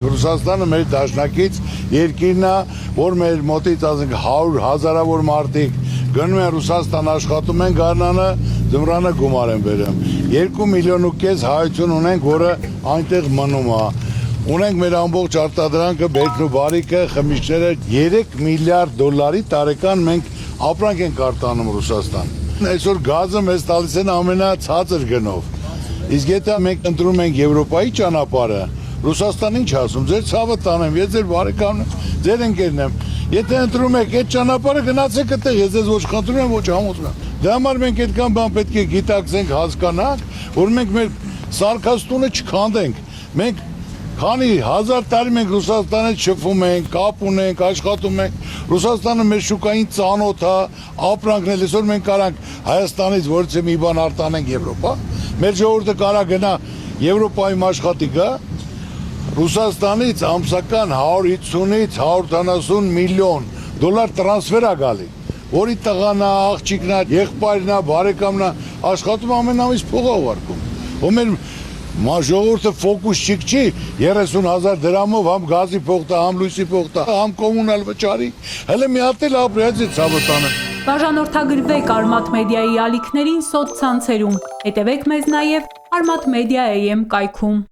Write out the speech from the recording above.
Ռուսաստանը մեր դաշնակից երկիրն է, որ մեր մոտից 100 հազարավոր մարդիկ գնում են Ռուսաստան աշխատում են գարնանը, ձմռանը գումար են բերում։ 2,5 միլիոն հայություն ունենք, որը այնտեղ մնում է։ Ունենք մեր ամբողջ արտադրանքը, բերքն ու բարիկը, խմիչքները 3 միլիարդ դոլարի տարեկան մենք ապրանք ենք արտանում Ռուսաստան։ Այսօր գազը մեզ տալիս են ամենացածր գնով։ Իսկ եթե մենք ընտրում ենք Եվրոպայի ճանապարհը, Ռուսաստան ինչ ասում, ձեր ցավը տանեմ, ես ձեր բարեկամն եմ, ձեր ընկերն եմ։ Եթե ընտրում եք այդ ճանապարհը, գնացեք այդտեղ, ես ձեզ ոչ խնդրում եմ, ոչ համոզում եմ։ Դրա համար մենք այդքան բան պետք է գիտակցենք, հասկանանք, որ մենք մեր սարքաստունը չքանդենք։ Մենք քանի հազար տարի մենք Ռուսաստանի հետ շփվում ենք, կապ ունենք, աշխատում ենք։ Ռուսաստանը մեր շուկային ծանոթ է, ապրանքն էլ այսօր մենք կարանք Հայաստանից որից մի բան արտանենք Եվրոպա։ Մեր ժողովուրդը կարա գնա Եվրոպայում աշխատի գա։ Ռուսաստանից ամսական 150-ից 170 միլիոն դոլար տրանսֆեր է գալի, որի տղան է, աղջիկն է, եղբայրն է, բարեկամն է, աշխատում ամեն ամիս փող է ուղարկում։ Ու մեր ժողովուրդը ֆոկուս չի 30,000 դրամով համ գազի փող տա, համ լույսի փող տա, համ կոմունալ վճարի, հələ մի հատ էլ ապրի, այս ցավը տանը։ Բաժանորդագրվեք Արմաթ մեդիայի ալիքներին սոցցանցերում, հետևեք մեզ նաև Armat Media AM կայքում։